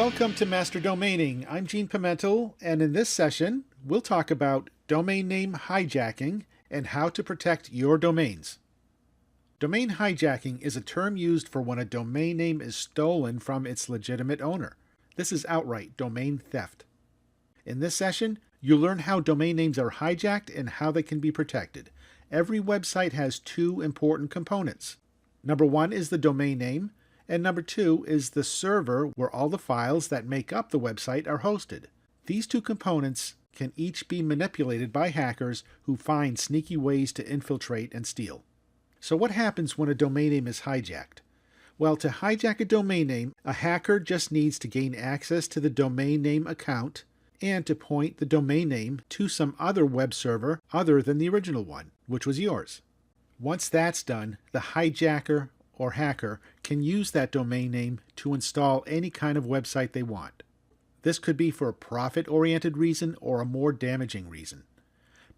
Welcome to Master Domaining. I'm Gene Pimentel, and in this session, we'll talk about domain name hijacking and how to protect your domains. Domain hijacking is a term used for when a domain name is stolen from its legitimate owner. This is outright domain theft. In this session, you'll learn how domain names are hijacked and how they can be protected. Every website has two important components. Number one is the domain name, and number two is the server where all the files that make up the website are hosted. These two components can each be manipulated by hackers who find sneaky ways to infiltrate and steal. So what happens when a domain name is hijacked? Well, to hijack a domain name, a hacker just needs to gain access to the domain name account and to point the domain name to some other web server other than the original one, which was yours. Once that's done, the hijacker or hacker can use that domain name to install any kind of website they want. This could be for a profit-oriented reason or a more damaging reason.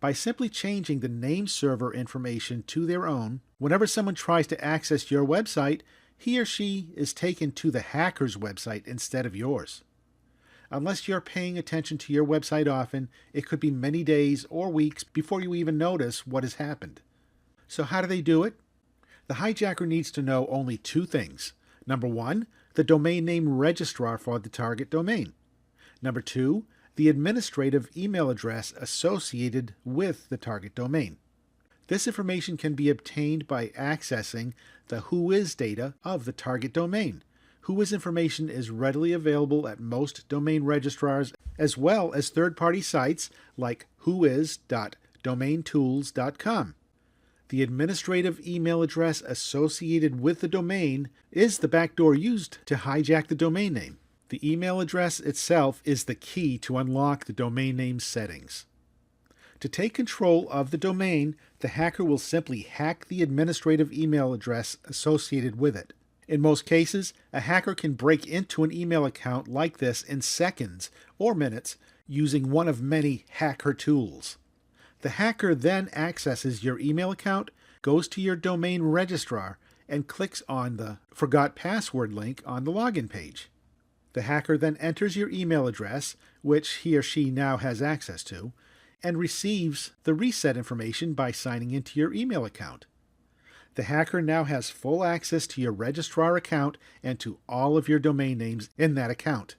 By simply changing the name server information to their own, whenever someone tries to access your website, he or she is taken to the hacker's website instead of yours. Unless you're paying attention to your website often, it could be many days or weeks before you even notice what has happened. So how do they do it? The hijacker needs to know only two things. Number one, the domain name registrar for the target domain. Number two, the administrative email address associated with the target domain. This information can be obtained by accessing the whois data of the target domain. Whois information is readily available at most domain registrars as well as third-party sites like whois.domaintools.com. The administrative email address associated with the domain is the backdoor used to hijack the domain name. The email address itself is the key to unlock the domain name settings. To take control of the domain, the hacker will simply hack the administrative email address associated with it. In most cases, a hacker can break into an email account like this in seconds or minutes using one of many hacker tools. The hacker then accesses your email account, goes to your domain registrar, and clicks on the Forgot Password link on the login page. The hacker then enters your email address, which he or she now has access to, and receives the reset information by signing into your email account. The hacker now has full access to your registrar account and to all of your domain names in that account.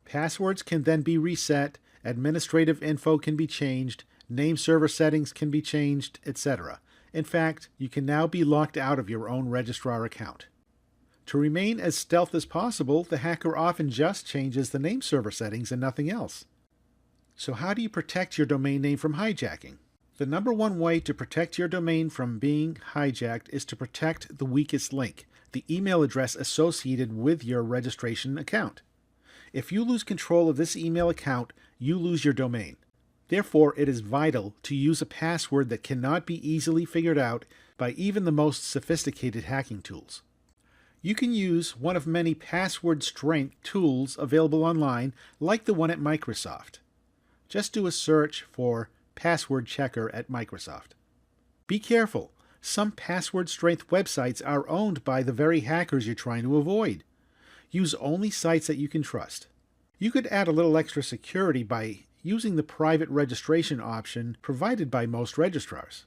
Passwords can then be reset, administrative info can be changed, name server settings can be changed, etc. In fact, you can now be locked out of your own registrar account. To remain as stealth as possible, the hacker often just changes the name server settings and nothing else. So how do you protect your domain name from hijacking? The number one way to protect your domain from being hijacked is to protect the weakest link, the email address associated with your registration account. If you lose control of this email account, you lose your domain. Therefore, it is vital to use a password that cannot be easily figured out by even the most sophisticated hacking tools. You can use one of many password strength tools available online, like the one at Microsoft. Just do a search for password checker at Microsoft. Be careful. Some password strength websites are owned by the very hackers you're trying to avoid. Use only sites that you can trust. You could add a little extra security by using the private registration option provided by most registrars.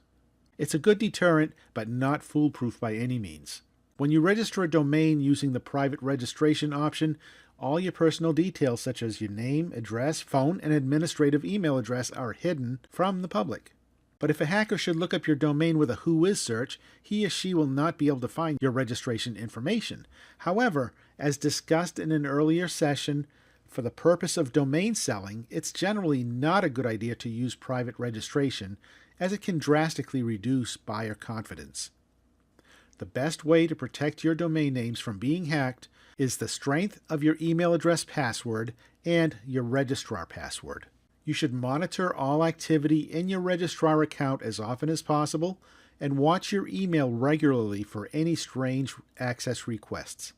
It's a good deterrent, but not foolproof by any means. When you register a domain using the private registration option, all your personal details such as your name, address, phone, and administrative email address are hidden from the public. But if a hacker should look up your domain with a whois search, he or she will not be able to find your registration information. However, as discussed in an earlier session, for the purpose of domain selling, it's generally not a good idea to use private registration, as it can drastically reduce buyer confidence. The best way to protect your domain names from being hacked is the strength of your email address password and your registrar password. You should monitor all activity in your registrar account as often as possible and watch your email regularly for any strange access requests.